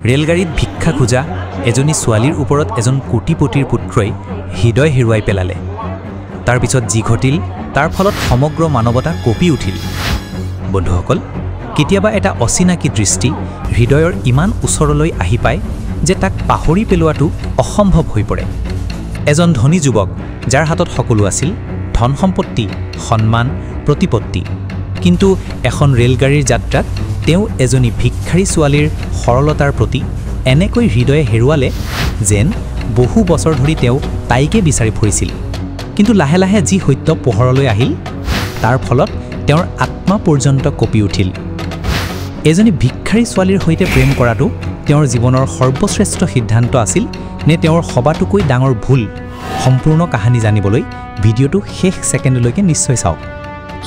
ৰেলগাড়ীত ভিক্ষা খোজা এজনী ছোৱালীৰ ওপৰত এজন কোটিপতিৰ পুত্ৰই হৃদয় হেৰুৱাই পেলালে। তাৰ পিছত যি ঘটিল তাৰ ফলত সমগ্ৰ মানৱতা কঁপি উঠিল। বন্ধুসকল, কেতিয়াবা এটা অচিনাকি দৃষ্টি হৃদয়ৰ ইমান ওচৰলৈ আহি পায় যে তাক পাহৰি পেলোৱাটো অসম্ভৱ হৈ পৰে। এজন ধনী যুৱক যাৰ হাতত সকলো আছিল, ধন সম্পত্তি, সন্মান, প্ৰতিপত্তি, কিন্তু এখন ৰেলগাড়ীৰ যাত্ৰাত তেওঁ এজনী ভিক্ষাৰী ছোৱালীৰ সৰলতাৰ প্ৰতি এনেকৈ হৃদয়ে হেৰুৱালে যেন বহু বছৰ ধৰি তেওঁ তাইকে বিচাৰি ফুৰিছিল। কিন্তু লাহে লাহে যি সত্য পোহৰলৈ আহিল তাৰ ফলত তেওঁৰ আত্মা পৰ্যন্ত কঁপি উঠিল। এজনী ভিক্ষাৰী ছোৱালীৰ সৈতে প্ৰেম কৰাটো তেওঁৰ জীৱনৰ সৰ্বশ্ৰেষ্ঠ সিদ্ধান্ত আছিল নে তেওঁৰ সবাতোকৈ ডাঙৰ ভুল? সম্পূৰ্ণ কাহিনী জানিবলৈ ভিডিঅ'টো শেষ ছেকেণ্ডলৈকে নিশ্চয় চাওক।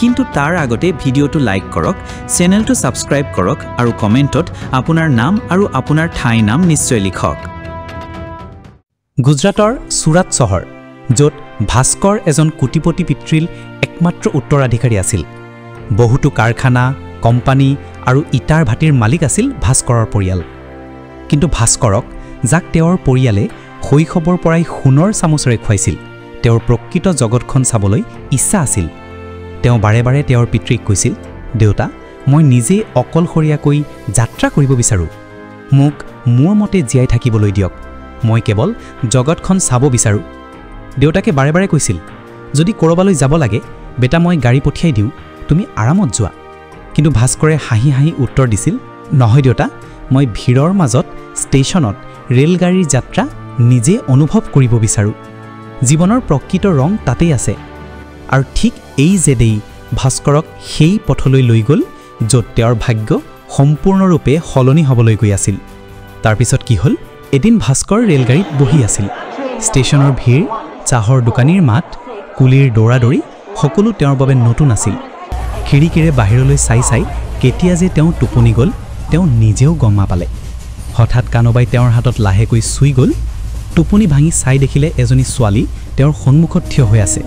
কিন্তু তাৰ আগতে ভিডিঅ'টো লাইক কৰক, চেনেলটো ছাবস্ক্ৰাইব কৰক আৰু কমেণ্টত আপোনাৰ নাম আৰু আপোনাৰ ঠাইৰ নাম নিশ্চয় লিখক। গুজৰাটৰ চুৰাট চহৰ, য'ত ভাস্কৰ এজন কোটিপতি পিতৃৰ একমাত্ৰ উত্তৰাধিকাৰী আছিল। বহুতো কাৰখানা, কোম্পানী আৰু ইটাৰ ভাটিৰ মালিক আছিল ভাস্কৰৰ পৰিয়াল। কিন্তু ভাস্কৰক, যাক তেওঁৰ পৰিয়ালে শৈশৱৰ পৰাই সোণৰ চামুচেৰে খুৱাইছিল, তেওঁৰ প্ৰকৃত জগতখন চাবলৈ ইচ্ছা আছিল। তেওঁ বাৰে বাৰে তেওঁৰ পিতৃক কৈছিল, দেউতা, মই নিজে অকলশৰীয়াকৈ যাত্ৰা কৰিব বিচাৰোঁ। মোক মোৰ মতে জীয়াই থাকিবলৈ দিয়ক। মই কেৱল জগতখন চাব বিচাৰোঁ। দেউতাকে বাৰে বাৰে কৈছিল, যদি ক'ৰবালৈ যাব লাগে বেটা, মই গাড়ী পঠিয়াই দিওঁ, তুমি আৰামত যোৱা। কিন্তু ভাস্কৰে হাঁহি হাঁহি উত্তৰ দিছিল, নহয় দেউতা, মই ভিৰৰ মাজত ষ্টেচনত ৰেলগাড়ীৰ যাত্ৰা নিজে অনুভৱ কৰিব বিচাৰোঁ। জীৱনৰ প্ৰকৃত ৰং তাতেই আছে। আৰু ঠিক এই জেদেই ভাস্কৰক সেই পথলৈ লৈ গ'ল য'ত তেওঁৰ ভাগ্য সম্পূৰ্ণৰূপে সলনি হ'বলৈ গৈ আছিল। তাৰপিছত কি হ'ল, এদিন ভাস্কৰ ৰেলগাড়ীত বহি আছিল। ষ্টেচনৰ ভিৰ, চাহৰ দোকানীৰ মাত, কুলিৰ দৌৰাদৌৰি সকলো তেওঁৰ বাবে নতুন আছিল। খিৰিকীৰে বাহিৰলৈ চাই চাই কেতিয়া যে তেওঁ টোপনি গ'ল তেওঁ নিজেও গম নাপালে। হঠাৎ কানোবাই তেওঁৰ হাতত লাহেকৈ চুই গ'ল। টোপনি ভাঙি চাই দেখিলে এজনী ছোৱালী তেওঁৰ সন্মুখত থিয় হৈ আছে।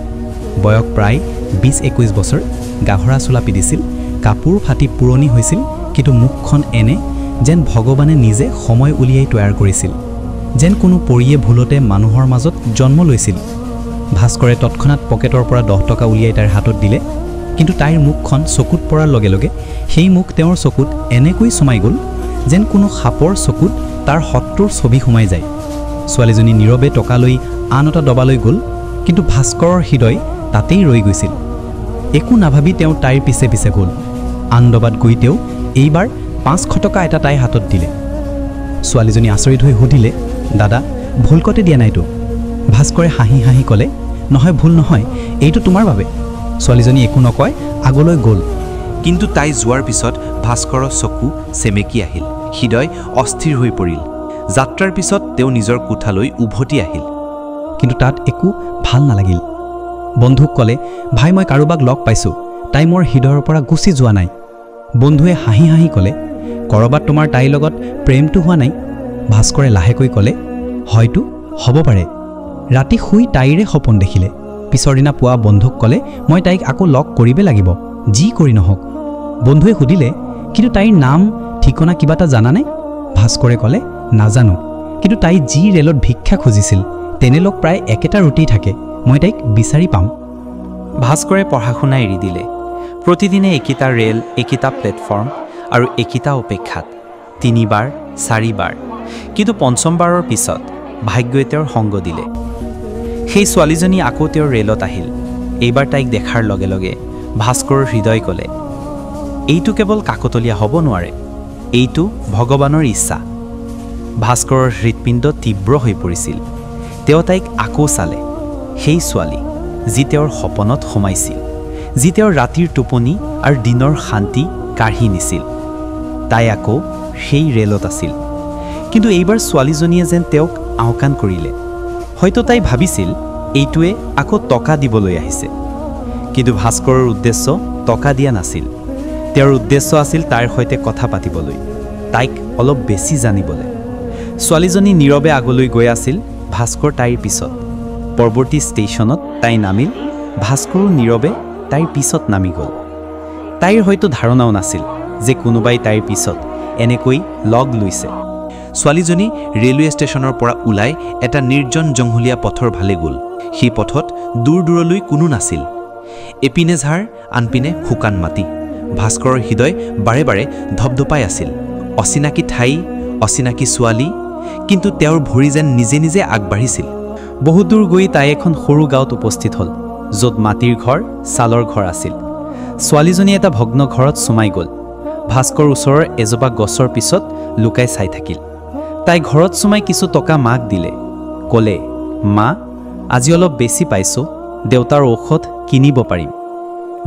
বয়স প্ৰায় 20-21 বছৰ, গাভৰা চোলা পিন্ধিছিল, কাপোৰ ফাটি পুৰণি হৈছিল, কিন্তু মুখখন এনে যেন ভগৱানে নিজে সময় উলিয়াই তৈয়াৰ কৰিছিল, যেন কোনো পৰিয়ে ভুলতে মানুহৰ মাজত জন্ম লৈছিল। ভাস্কৰে তৎক্ষণাৎ পকেটৰ পৰা 10 টকা উলিয়াই তাইৰ হাতত দিলে। কিন্তু তাইৰ মুখখন চকুত পৰাৰ লগে লগে সেই মুখ তেওঁৰ চকুত এনেকৈ সোমাই গ'ল যেন কোনো সাপৰ চকুত তাৰ শত্ৰুৰ ছবি সোমাই যায়। ছোৱালীজনী নীৰৱে টকা লৈ আন এটা ডবালৈ গ'ল, কিন্তু ভাস্কৰৰ হৃদয় তাতেই ৰৈ গৈছিল। একো নাভাবি তেওঁ তাইৰ পিছে পিছে গ'ল। আন ডবাত গৈ তেওঁ এইবাৰ 500 টকা এটা তাইৰ হাতত দিলে। ছোৱালীজনী আচৰিত হৈ সুধিলে, দাদা, ভুলকতে দিয়া নাইতো? ভাস্কৰে হাঁহি হাঁহি ক'লে, নহয়, ভুল নহয়, এইটো তোমাৰ বাবে। ছোৱালীজনী একো নকয় আগলৈ গ'ল। কিন্তু তাই যোৱাৰ পিছত ভাস্কৰৰ চকু চেমেকি আহিল, হৃদয় অস্থিৰ হৈ পৰিল। যাত্ৰাৰ পিছত তেওঁ নিজৰ কোঠালৈ উভতি আহিল। কিন্তু তাত একো ভাল নালাগিল। বন্ধুক ক'লে, ভাই, মই কাৰোবাক লগ পাইছোঁ, তাই মোৰ হৃদয়ৰ পৰা গুচি যোৱা নাই। বন্ধুৱে হাঁহি হাঁহি ক'লে, ক'ৰবাত তোমাৰ তাইৰ লগত প্ৰেমটো হোৱা নাই? ভাস্কৰে লাহেকৈ ক'লে, হয়তো হ'ব পাৰে। ৰাতি শুই তাইৰে সপোন দেখিলে। পিছৰ দিনা পুৱা বন্ধুক ক'লে, মই তাইক আকৌ লগ কৰিবই লাগিব, যি কৰি নহওক। বন্ধুৱে সুধিলে, কিন্তু তাইৰ নাম ঠিকনা কিবা এটা জানানে? ভাস্কৰে ক'লে, নাজানো, কিন্তু তাই যি ৰেলত ভিক্ষা খুজিছিল তেনে লগ প্ৰায় একেটা ৰুটেই থাকে, মই তাইক বিচাৰি পাম। ভাস্কৰে পঢ়া শুনা এৰি দিলে। প্ৰতিদিনে একেটা ৰেল, একেটা প্লেটফৰ্ম আৰু একেটা অপেক্ষাত 3বাৰ 4বাৰ। কিন্তু 5মবাৰৰ পিছত ভাগ্যই তেওঁৰ সংগ দিলে। সেই ছোৱালীজনী আকৌ তেওঁৰ ৰেলত আহিল। এইবাৰ তাইক দেখাৰ লগে লগে ভাস্কৰৰ হৃদয় ক'লে, এইটো কেৱল কাকতলীয়া হ'ব নোৱাৰে, এইটো ভগৱানৰ ইচ্ছা। ভাস্কৰৰ হৃৎপিণ্ড তীব্ৰ হৈ পৰিছিল। তেওঁ তাইক আকৌ চালে, সেই ছোৱালী যি তেওঁৰ সপোনত সোমাইছিল, যি তেওঁৰ ৰাতিৰ টোপনি আৰু দিনৰ শান্তি কাঢ়ি নিছিল। তাই আকৌ সেই ৰেলত আছিল। কিন্তু এইবাৰ ছোৱালীজনীয়ে যেন তেওঁক আওকাণ কৰিলে। হয়তো তাই ভাবিছিল এইটোৱে আকৌ টকা দিবলৈ আহিছে। কিন্তু ভাস্কৰৰ উদ্দেশ্য টকা দিয়া নাছিল। তেওঁৰ উদ্দেশ্য আছিল তাইৰ সৈতে কথা পাতিবলৈ, তাইক অলপ বেছি জানিবলৈ। ছোৱালীজনী নীৰৱে আগলৈ গৈ আছিল, ভাস্কৰ তাইৰ পিছত। পৰৱৰ্তী ষ্টেচনত তাই নামিল। ভাস্কৰো নীৰৱে তাইৰ পিছত নামি গ'ল। তাইৰ হয়তো ধাৰণাও নাছিল যে কোনোবাই তাইৰ পিছত এনেকৈ লগ লৈছে। ছোৱালীজনী ৰেলৱে ষ্টেচনৰ পৰা ওলাই এটা নিৰ্জন জংঘলীয়া পথৰ ভালে গ'ল। সেই পথত দূৰ দূৰলৈ কোনো নাছিল। এপিনে ঝাৰ, আনপিনে শুকান মাটি। ভাস্কৰৰ হৃদয় বাৰে বাৰে ধপধপাই আছিল। অচিনাকি ঠাই, অচিনাকি ছোৱালী, কিন্তু তেওঁৰ ভৰি যেন নিজে নিজে আগবাঢ়িছিল। বহু দূৰ গৈ তাই এখন সৰু গাঁৱত উপস্থিত হ'ল, য'ত মাটিৰ ঘৰ, ছালৰ ঘৰ আছিল। ছোৱালীজনী এটা ভগ্ন ঘৰত সোমাই গ'ল। ভাস্কৰ ওচৰৰ এজোপা গছৰ পিছত লুকাই চাই থাকিল। তাই ঘৰত সোমাই কিছু টকা মাক দিলে। ক'লে, মা, আজি অলপ বেছি পাইছোঁ, দেউতাৰ ঔষধ কিনিব পাৰিম।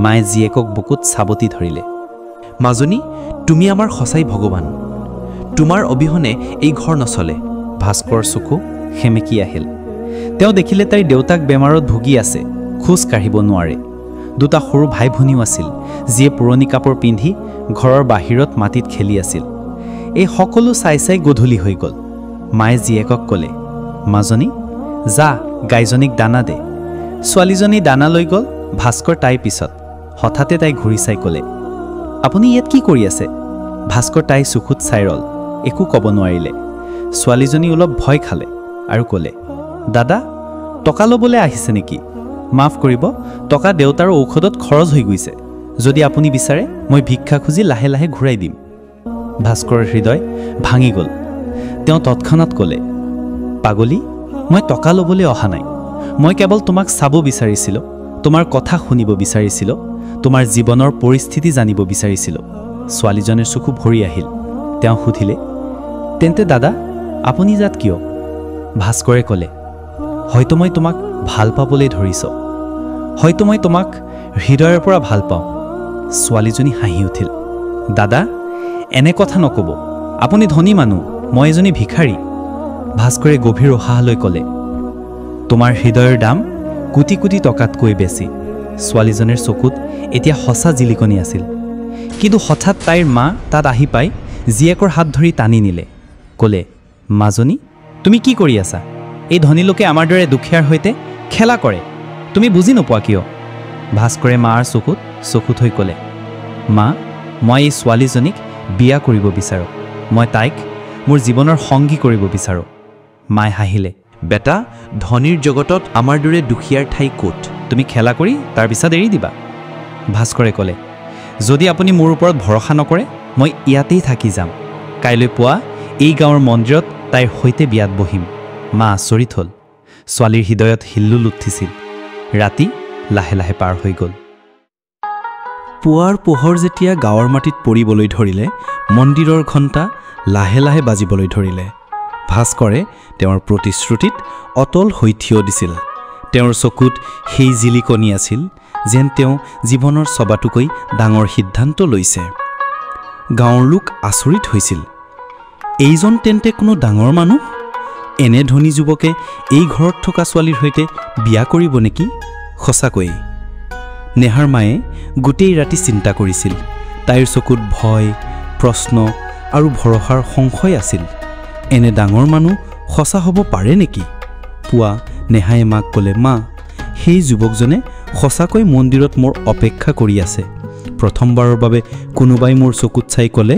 মায়ে জীয়েকক বুকুত চাবতি ধৰিলে। মাজনী, তুমি আমাৰ সঁচাই ভগৱান। তোমাৰ অবিহনে এই ঘৰ নচলে। ভাস্কৰ চকু সেমেকি আহিল। তেওঁ দেখিলে তাইৰ দেউতাক বেমাৰত ভুগি আছে, খোজ কাঢ়িব নোৱাৰে। দুটা সৰু ভাই ভনীও আছিল, যিয়ে পুৰণি কাপোৰ পিন্ধি ঘৰৰ বাহিৰত মাটিত খেলি আছিল। এই সকলো চাই চাই গধূলি হৈ গ'ল। মায়ে জীয়েকক ক'লে, মাজনী, যা গাইজনীক দানা দে। ছোৱালীজনী দানা লৈ গ'ল। ভাস্কৰ তাইৰ পিছত। হঠাতে তাই ঘূৰি চাই ক'লে, আপুনি ইয়াত কি কৰি আছে? ভাস্কৰ তাই চকুত চাই ৰ'ল, একো ক'ব নোৱাৰিলে। ছোৱালীজনী অলপ ভয় খালে আৰু ক'লে, দাদা, টকা ল'বলৈ আহিছে নেকি? মাফ কৰিব, টকা দেউতাৰ ঔষধত খৰচ হৈ গৈছে। যদি আপুনি বিচাৰে মই ভিক্ষা খুজি লাহে লাহে ঘূৰাই দিম। ভাস্কৰৰ হৃদয় ভাঙি গ'ল। তেওঁ তৎক্ষণাত ক'লে, পাগলী, মই টকা ল'বলৈ অহা নাই। মই কেৱল তোমাক চাব বিচাৰিছিলোঁ, তোমাৰ কথা শুনিব বিচাৰিছিলোঁ, তোমাৰ জীৱনৰ পৰিস্থিতি জানিব বিচাৰিছিলোঁ। ছোৱালীজনীৰ চকু ভৰি আহিল। তেওঁ সুধিলে, তেন্তে দাদা, আপুনি যাত কিয়? ভাস্কৰে ক'লে, হয়তো মই তোমাক ভাল পাবলৈ ধৰিছোঁ, হয়তো মই তোমাক হৃদয়ৰ পৰা ভাল পাওঁ। ছোৱালীজনী হাঁহি উঠিল। দাদা, এনে কথা নক'ব। আপুনি ধনী মানুহ, মই এজনী ভিখাৰী। ভাস্কৰে গভীৰ উশাহলৈ ক'লে, তোমাৰ হৃদয়ৰ দাম কোটি কোটি টকাতকৈ বেছি। ছোৱালীজনীৰ চকুত এতিয়া সঁচা জিলিকনি আছিল। কিন্তু হঠাৎ তাইৰ মা তাত আহি পাই জীয়েকৰ হাত ধৰি টানি নিলে। ক'লে, মাজনী, তুমি কি কৰি আছা? এই ধনী লোকে আমাৰ দৰে দুখীয়াৰ সৈতে খেলা কৰে, তুমি বুজি নোপোৱা কিয়? ভাস্কৰে মাৰ চকুত হৈ ক'লে, মা, মই এই ছোৱালীজনীক বিয়া কৰিব বিচাৰোঁ। মই তাইক মোৰ জীৱনৰ সংগী কৰিব বিচাৰোঁ। মায়ে হাঁহিলে, বেটা, ধনীৰ জগতত আমাৰ দৰে দুখীয়াৰ ঠাই ক'ত? তুমি খেলা কৰি তাৰ পিছত এৰি দিবা। ভাস্কৰে ক'লে, যদি আপুনি মোৰ ওপৰত ভৰসা নকৰে মই ইয়াতেই থাকি যাম। কাইলৈ পুৱা এই গাঁৱৰ মন্দিৰত তাইৰ সৈতে বিয়াত বহিম। মা আচৰিত হ'ল। ছোৱালীৰ হৃদয়ত হিল্লোল উঠিছিল। ৰাতি লাহে লাহে পাৰ হৈ গ'ল। পুৱাৰ পোহৰ যেতিয়া গাঁৱৰ মাটিত পৰিবলৈ ধৰিলে, মন্দিৰৰ ঘণ্টা লাহে লাহে বাজিবলৈ ধৰিলে। ভাস্কৰে তেওঁৰ প্ৰতিশ্ৰুতিত অটল হৈ থিয় দিছিল। তেওঁৰ চকুত সেই জিলিকনি আছিল, যেন তেওঁ জীৱনৰ সবাতোকৈ ডাঙৰ সিদ্ধান্ত লৈছে। গাঁৱৰ লোক আচৰিত হৈছিল। এইজন তেন্তে কোনো ডাঙৰ মানুহ? এনে ধনী যুৱকে এই ঘৰত থকা ছোৱালীৰ সৈতে বিয়া কৰিব নেকি? সঁচাকৈয়ে। নেহাৰ মায়ে গোটেই ৰাতি চিন্তা কৰিছিল। তাইৰ চকুত ভয়, প্ৰশ্ন আৰু ভৰসাৰ সংশয় আছিল। এনে ডাঙৰ মানুহ সঁচা হ'ব পাৰে নেকি? পুৱা নেহায়ে মাক ক'লে, মা, সেই যুৱকজনে সঁচাকৈ মন্দিৰত মোৰ অপেক্ষা কৰি আছে। প্ৰথমবাৰৰ বাবে কোনোবাই মোৰ চকুত চাই ক'লে,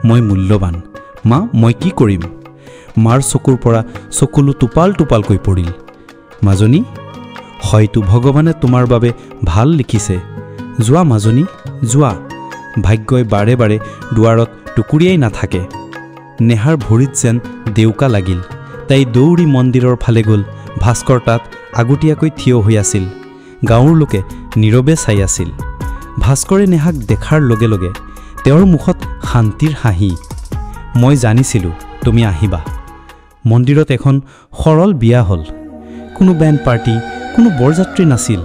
মই মূল্যৱান। মা, মই কি কৰিম? মাৰ চকুৰ পৰা চকুলো টোপাল টোপালকৈ পৰিল। মাজনী, হয়তো ভগৱানে তোমাৰ বাবে ভাল লিখিছে। যোৱা মাজনী, যোৱা। ভাগ্যই বাৰে বাৰে দুৱাৰত টুকুৰিয়াই নাথাকে। নেহাৰ ভৰিত যেন দেউকা লাগিল। তাই দৌৰি মন্দিৰৰ ফালে গ'ল। ভাস্কৰ তাত আগতীয়াকৈ থিয় হৈ আছিল। গাঁৱৰ লোকে নীৰৱে চাই আছিল। ভাস্কৰে নেহাক দেখাৰ লগে লগে তেওঁৰ মুখত শান্তিৰ হাঁহি। মই জানিছিলোঁ তুমি আহিবা। মন্দিৰত এখন সৰল বিয়া হ'ল। কোনো বেণ্ড পাৰ্টি, কোনো বৰযাত্ৰী নাছিল।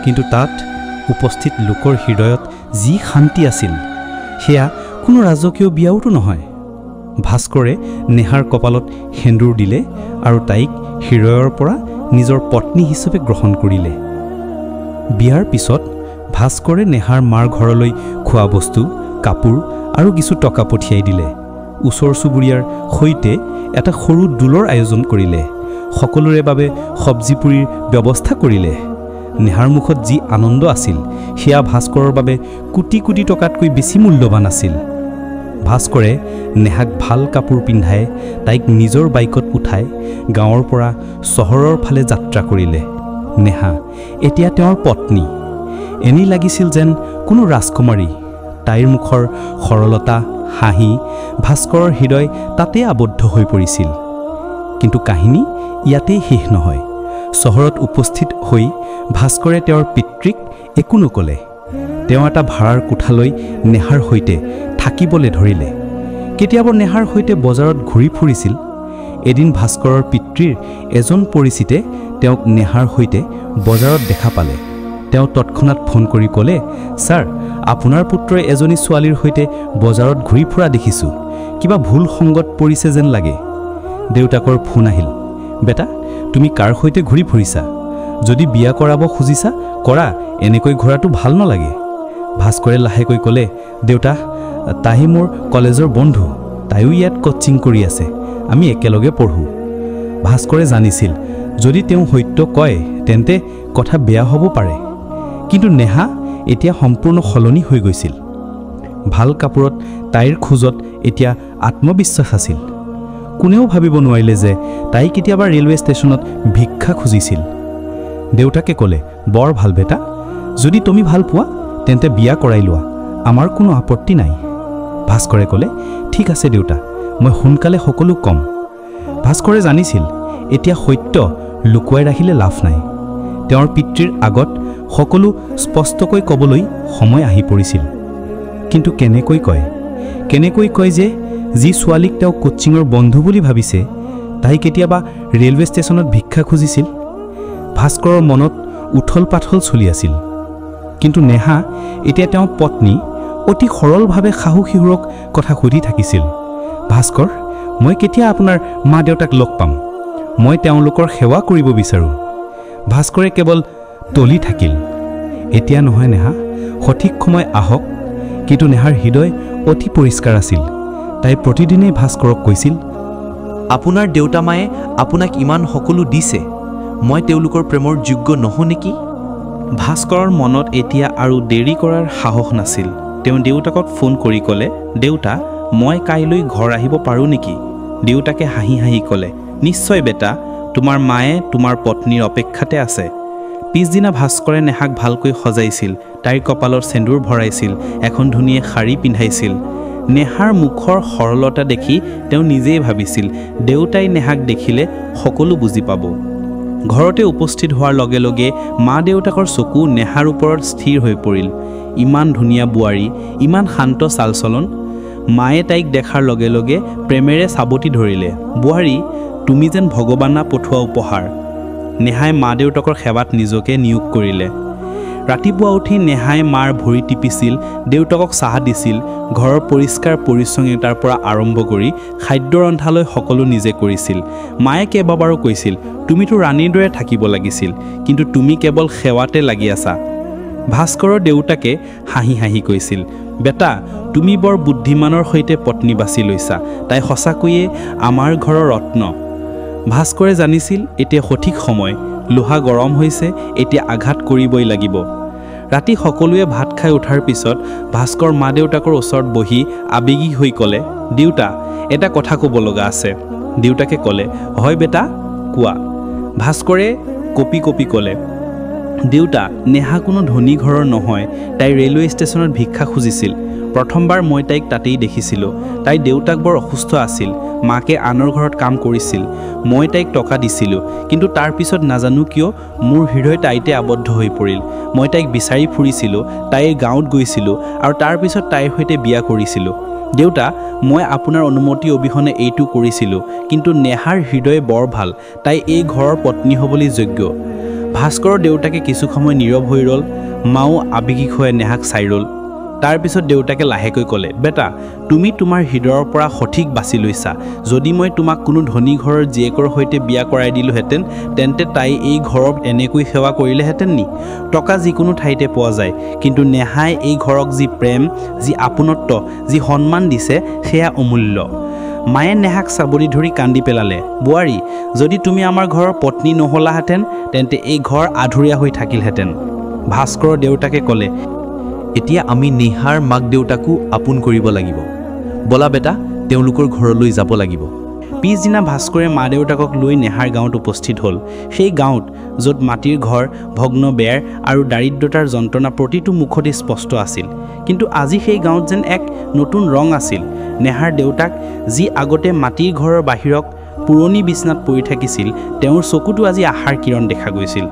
কিন্তু তাত উপস্থিত লোকৰ হৃদয়ত যি শান্তি আছিল, সেয়া কোনো ৰাজকীয় বিয়াওতো নহয়। ভাস্কৰে নেহাৰ কপালত সেন্দুৰ দিলে আৰু তাইক হৃদয়ৰ পৰা নিজৰ পত্নী হিচাপে গ্ৰহণ কৰিলে। বিয়াৰ পিছত ভাস্কৰে নেহাৰ মাৰ ঘৰলৈ খোৱা বস্তু, কাপোৰ আৰু কিছু টকা পঠিয়াই দিলে। ওচৰ চুবুৰীয়াৰ সৈতে এটা সৰু দোলৰ আয়োজন কৰিলে। সকলোৰে বাবে সব্জি পুৰিৰ ব্যৱস্থা কৰিলে। নেহাৰ মুখত যি আনন্দ আছিল, সেয়া ভাস্কৰৰ বাবে কোটি কোটি টকাতকৈ বেছি মূল্যৱান আছিল। ভাস্কৰে নেহাক ভাল কাপোৰ পিন্ধাই তাইক নিজৰ বাইকত উঠাই গাঁৱৰ পৰা চহৰৰ ফালে যাত্ৰা কৰিলে। নেহা এতিয়া তেওঁৰ পত্নী। এনি লাগিছিল যেন কোনো ৰাজকুমাৰী। তাইৰ মুখৰ সৰলতা, হাঁহি ভাস্কৰৰ হৃদয় তাতে আবদ্ধ হৈ পৰিছিল। কিন্তু কাহিনী ইয়াতেই শেষ নহয়। চহৰত উপস্থিত হৈ ভাস্কৰে তেওঁৰ পিতৃক একো নকলে। তেওঁ এটা ভাড়াৰ কোঠালৈ নেহাৰ সৈতে থাকিবলৈ ধৰিলে। কেতিয়াবা নেহাৰ সৈতে বজাৰত ঘূৰি ফুৰিছিল। এদিন ভাস্কৰৰ পিতৃৰ এজন পৰিচিতে তেওঁক নেহাৰ সৈতে বজাৰত দেখা পালে। তেওঁ তৎক্ষণাৎ ফোন কৰি ক'লে, ছাৰ, আপোনাৰ পুত্ৰই এজনী ছোৱালীৰ সৈতে বজাৰত ঘূৰি ফুৰা দেখিছোঁ। কিবা ভুল সংগত পৰিছে যেন লাগে। দেউতাকৰ ফোন আহিল, বেটা, তুমি কাৰ সৈতে ঘূৰি ফুৰিছা? যদি বিয়া কৰাব খুজিছা কৰা, এনেকৈ ঘূৰাটো ভাল নালাগে। ভাস্কৰে লাহেকৈ ক'লে, দেউতা, তাই মোৰ কলেজৰ বন্ধু। তাইও ইয়াত কোচিং কৰি আছে। আমি একেলগে পঢ়োঁ। ভাস্কৰে জানিছিল যদি তেওঁ সত্য কয় তেন্তে কথা বেয়া হ'ব পাৰে। কিন্তু নেহা এতিয়া সম্পূৰ্ণ সলনি হৈ গৈছিল। ভাল কাপোৰত তাইৰ খোজত এতিয়া আত্মবিশ্বাস আছিল। কোনেও ভাবিব নোৱাৰিলে যে তাই কেতিয়াবা ৰেলৱে ষ্টেচনত ভিক্ষা খুজিছিল। দেউতাকে ক'লে, বৰ ভাল বেটা, যদি তুমি ভাল পোৱা তেন্তে বিয়া কৰাই লোৱা, আমাৰ কোনো আপত্তি নাই। ভাস্কৰে ক'লে, ঠিক আছে দেউতা, মই সোনকালে সকলো ক'ম। ভাস্কৰে জানিছিল এতিয়া সত্য লুকুৱাই ৰাখিলে লাভ নাই। তেওঁৰ পিতৃৰ আগত সকলো স্পষ্টকৈ ক'বলৈ সময় আহি পৰিছিল। কিন্তু কেনেকৈ কয় যে যি ছোৱালীক তেওঁ কোচিঙৰ বন্ধু বুলি ভাবিছে তাই কেতিয়াবা ৰেলৱে ষ্টেচনত ভিক্ষা খুজিছিল? ভাস্কৰৰ মনত উথল পাথল চলি আছিল। কিন্তু নেহা এতিয়া তেওঁৰ পত্নী অতি সৰলভাৱে শাহু শিশুৰক কথা সুধি থাকিছিল, ভাস্কৰ, মই কেতিয়া আপোনাৰ মা দেউতাক লগ পাম? মই তেওঁলোকৰ সেৱা কৰিব বিচাৰোঁ। ভাস্কৰে কেৱল তলি থাকিল। এতিয়া নহয় নেহা, সঠিক সময় আহক। কিন্তু নেহাৰ হৃদয় অতি পৰিষ্কাৰ আছিল। তাই প্ৰতিদিনেই ভাস্কৰক কৈছিল, আপোনাৰ দেউতা মায়ে আপোনাক ইমান সকলো দিছে, মই তেওঁলোকৰ প্ৰেমৰ যোগ্য নহওঁ নেকি? ভাস্কৰৰ মনত এতিয়া আৰু দেৰি কৰাৰ সাহস নাছিল। তেওঁ দেউতাকক ফোন কৰি ক'লে, দেউতা, মই কাইলৈ ঘৰ আহিব পাৰোঁ নেকি? দেউতাকে হাঁহি হাঁহি ক'লে, নিশ্চয় বেটা, তোমাৰ মায়ে তোমাৰ পত্নীৰ অপেক্ষাতে আছে। পিছদিনা ভাস্কৰে নেহাক ভালকৈ সজাইছিল। তাইৰ কপালত সেন্দুৰ ভৰাইছিল, এখন ধুনীয়া শাৰী পিন্ধাইছিল। নেহাৰ মুখৰ সৰলতা দেখি তেওঁ নিজেই ভাবিছিল দেউতাই নেহাক দেখিলে সকলো বুজি পাব। ঘৰতে উপস্থিত হোৱাৰ লগে লগে মা দেউতাকৰ চকু নেহাৰ ওপৰত স্থিৰ হৈ পৰিল। ইমান ধুনীয়া বোৱাৰী, ইমান শান্ত চালচলন। মায়ে তাইক দেখাৰ লগে লগে প্ৰেমেৰে চাবতি ধৰিলে, বোৱাৰী, তুমি যেন ভগৱানা পঠোৱা উপহাৰ। নেহাই মা দেউতাকৰ সেৱাত নিজকে নিয়োগ কৰিলে। ৰাতিপুৱা উঠি নেহাই মাৰ ভৰি টিপিছিল, দেউতাকক চাহ দিছিল। ঘৰৰ পৰিষ্কাৰ পৰিচ্ছন্নতাৰ পৰা আৰম্ভ কৰি খাদ্য ৰন্ধালৈ সকলো নিজে কৰিছিল। মায়ে কেইবাবাৰো কৈছিল, তুমিতো ৰাণীৰ দৰে থাকিব লাগিছিল, কিন্তু তুমি কেৱল সেৱাতে লাগি আছা। ভাস্কৰৰ দেউতাকে হাঁহি হাঁহি কৈছিল, বেটা, তুমি বৰ বুদ্ধিমানৰ সৈতে পত্নী বাছি লৈছা। তাই সঁচাকৈয়ে আমাৰ ঘৰৰ ৰত্ন। ভাস্কৰে জানিছিল এতিয়া সঠিক সময়। লোহা গৰম হৈছে, এতিয়া আঘাত কৰিবই লাগিব। ৰাতি সকলোৱে ভাত খাই উঠাৰ পিছত ভাস্কৰ মা দেউতাকৰ ওচৰত বহি আবেগিক হৈ ক'লে, দেউতা, এটা কথা ক'ব লগা আছে। দেউতাকে ক'লে, হয় বেটা, কোৱা। ভাস্কৰে কঁপি কঁপি ক'লে, দেউতা, নেহা কোনো ধনী ঘৰৰ নহয়। তাই ৰেলৱে ষ্টেচনত ভিক্ষা খুজিছিল। প্ৰথমবাৰ মই তাইক তাতেই দেখিছিলোঁ। তাইৰ দেউতাক বৰ অসুস্থ আছিল। মাকে আনৰ ঘৰত কাম কৰিছিল। মই তাইক টকা দিছিলোঁ, কিন্তু তাৰ পিছত নাজানো কিয় মোৰ হৃদয় তাইতে আবদ্ধ হৈ পৰিল। মই তাইক বিচাৰি ফুৰিছিলোঁ, তাইৰ গাঁৱত গৈছিলোঁ আৰু তাৰ পিছত তাইৰ সৈতে বিয়া কৰিছিলোঁ। দেউতা, মই আপোনাৰ অনুমতি অবিহনে এইটো কৰিছিলোঁ, কিন্তু নেহাৰ হৃদয় বৰ ভাল। তাই এই ঘৰৰ পত্নী হ'বলৈ যোগ্য। ভাস্কৰৰ দেউতাকে কিছু সময় নীৰৱ হৈ ৰ'ল। মাও আবেগিক হৈ নেহাক চাই ৰ'ল। তাৰ পিছত দেউতাকে লাহেকৈ ক'লে, বেটা, তুমি তোমাৰ হৃদয়ৰ পৰা সঠিক বাছি লৈছা। যদি মই তোমাক কোনো ধনী ঘৰৰ জীয়েকৰ সৈতে বিয়া কৰাই দিলোহেঁতেন তেন্তে তাই এই ঘৰক এনেকৈ সেৱা কৰিলেহেঁতেন নি? টকা যিকোনো ঠাইতে পোৱা যায়, কিন্তু নেহাই এই ঘৰক যি প্ৰেম, যি আপোনত্ব, যি সন্মান দিছে সেয়া অমূল্য। মায়ে নেহাক চাবৰি ধৰি কান্দি পেলালে, বোৱাৰী, যদি তুমি আমাৰ ঘৰৰ পত্নী নহ'লাহেঁতেন তেন্তে এই ঘৰ আধৰুৱা হৈ থাকিলহেঁতেন। ভাস্কৰৰ দেউতাকে ক'লে, এতিয়া আমি নেহাৰ মাক দেউতাকো আপোন কৰিব লাগিব। বলা বেটা তেওঁলোকৰ ঘৰলৈ যাব লাগিব। পিছদিনা ভাস্কৰে মা দেউতাকক লৈ নেহাৰ গাঁৱত উপস্থিত হ'ল। সেই গাঁৱত য'ত মাটিৰ ঘৰ, ভগ্ন বেৰ আৰু দাৰিদ্ৰতাৰ যন্ত্ৰণা প্ৰতিটো মুখতে স্পষ্ট আছিল, কিন্তু আজি সেই গাঁৱত যেন এক নতুন ৰং আছিল। নেহাৰ দেউতাক, যি আগতে মাটিৰ ঘৰৰ বাহিৰক পুৰণি বিচনাত পৰি থাকিছিল, তেওঁৰ চকুতো আজি আশাৰ কিৰণ দেখা গৈছিল।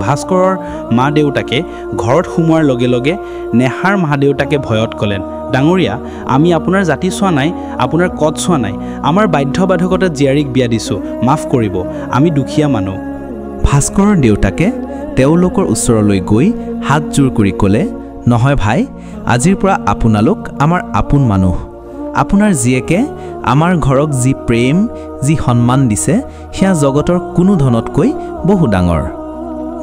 ভাস্কৰৰ মা দেউতাকে ঘৰত সোমোৱাৰ লগে লগে নেহাৰ মা দেউতাকে ভয়ত ক'লেন, ডাঙৰীয়া, আমি আপোনাৰ জাতি চোৱা নাই, আপোনাৰ কট চোৱা নাই, আমাৰ বাধ্যবাধকতাত জীয়াৰীক বিয়া দিছোঁ, মাফ কৰিব, আমি দুখীয়া মানুহ। ভাস্কৰৰ দেউতাকে তেওঁলোকৰ ওচৰলৈ গৈ হাত জোৰ কৰি ক'লে, নহয় ভাই, আজিৰ পৰা আপোনালোক আমাৰ আপোন মানুহ। আপোনাৰ জীয়েকে আমাৰ ঘৰক যি প্ৰেম, যি সন্মান দিছে, সেয়া জগতৰ কোনো ধনতকৈ বহু ডাঙৰ।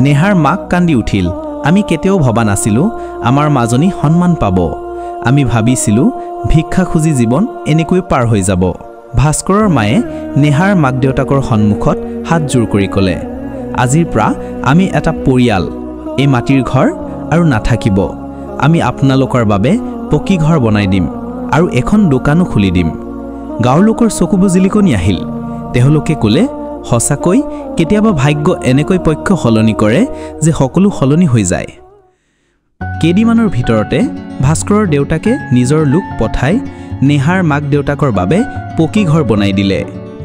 নেহাৰ মাক কান্দি উঠিল, আমি কেতিয়াও ভবা নাছিলোঁ আমাৰ মাজনী সন্মান পাব। আমি ভাবিছিলোঁ ভিক্ষা খুজি জীৱন এনেকৈ পাৰ হৈ যাব। ভাস্কৰৰ মায়ে নেহাৰ মাক দেউতাকৰ সন্মুখত হাত জোৰ কৰি ক'লে, আজিৰ পৰা আমি এটা পৰিয়াল, এই মাটিৰ ঘৰ আৰু নাথাকিব। আমি আপোনালোকৰ বাবে পকী ঘৰ বনাই দিম আৰু এখন দোকানো খুলি দিম। গাঁৱৰ লোকৰ চকুবোৰ জিলিকনি আহিল। তেওঁলোকে ক'লে, সঁচাকৈ কেতিয়াবা ভাগ্য এনেকৈ পক্ষ সলনি কৰে যে সকলো সলনি হৈ যায়। কেইদিনমানৰ ভিতৰতে ভাস্কৰৰ দেউতাকে নিজৰ লোক পঠাই নেহাৰ মাক দেউতাকৰ বাবে পকী ঘৰ বনাই দিলে,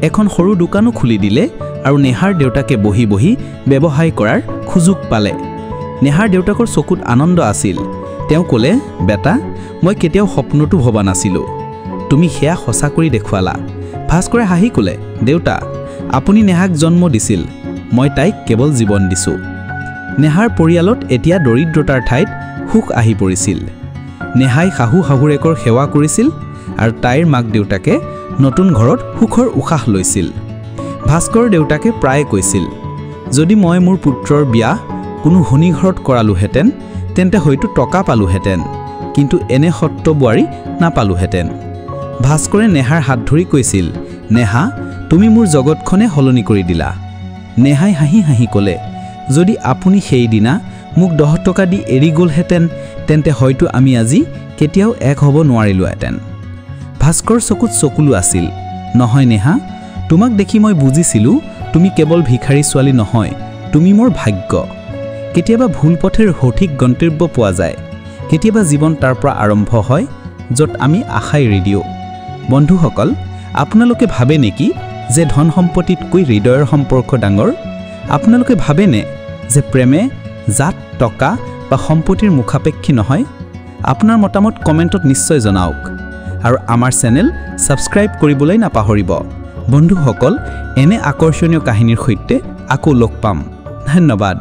এখন সৰু দোকানো খুলি দিলে আৰু নেহাৰ দেউতাকে বহি বহি ব্যৱসায় কৰাৰ সুযোগ পালে। নেহাৰ দেউতাকৰ চকুত আনন্দ আছিল। তেওঁ ক'লে, বেটা, মই কেতিয়াও সপোনতো ভবা নাছিলোঁ, তুমি সেয়া সঁচা কৰি দেখুৱালা। ভাস্কৰে হাঁহি ক'লে, দেউতা, আপুনি নেহাক জন্ম দিছিল, মই তাইক কেৱল জীৱন দিছোঁ। নেহাৰ পৰিয়ালত এতিয়া দৰিদ্ৰতাৰ ঠাইত সুখ আহি পৰিছিল। নেহাই শাহু শাহুৰেকৰ সেৱা কৰিছিল আৰু তাইৰ মাক দেউতাকে নতুন ঘৰত সুখৰ উশাহ লৈছিল। ভাস্কৰৰ দেউতাকে প্ৰায়ে কৈছিল, যদি মই মোৰ পুত্ৰৰ বিয়া কোনো ধনী ঘৰত কৰালোহেঁতেন তেন্তে হয়তো টকা পালোহেঁতেন, কিন্তু এনে সত্য বোৱাৰী নাপালোহেঁতেন। ভাস্কৰে নেহাৰ হাত ধৰি কৈছিল, নেহা, তুমি মোৰ জগতখনে সলনি কৰি দিলা। নেহাই হাঁহি হাঁহি ক'লে, যদি আপুনি সেইদিনা মোক 10 টকা দি এৰি গ'লহেঁতেন তেন্তে হয়তো আমি আজি কেতিয়াও এক হ'ব নোৱাৰিলোহেঁতেন। ভাস্কৰ চকুত চকুলো আছিল, নহয় নেহা, তোমাক দেখি মই বুজিছিলোঁ তুমি কেৱল ভিখাৰী ছোৱালী নহয়, তুমি মোৰ ভাগ্য। কেতিয়াবা ভুল পথেৰ সঠিক গন্তব্য পোৱা যায়, কেতিয়াবা জীৱন তাৰ পৰা আৰম্ভ হয় য'ত আমি আশা এৰি দিওঁ। বন্ধুসকল, আপোনালোকে ভাবে নেকি যে ধন সম্পত্তিতকৈ হৃদয়ৰ সম্পৰ্ক ডাঙৰ? আপোনালোকে ভাবেনে যে প্ৰেমে জাত, টকা বা সম্পত্তিৰ মুখাপেক্ষী নহয়? আপোনাৰ মতামত কমেণ্টত নিশ্চয় জনাওক আৰু আমাৰ চেনেল ছাবস্ক্ৰাইব কৰিবলৈ নাপাহৰিব। বন্ধুসকল, এনে আকৰ্ষণীয় কাহিনীৰ সৈতে আকৌ লগ পাম। ধন্যবাদ।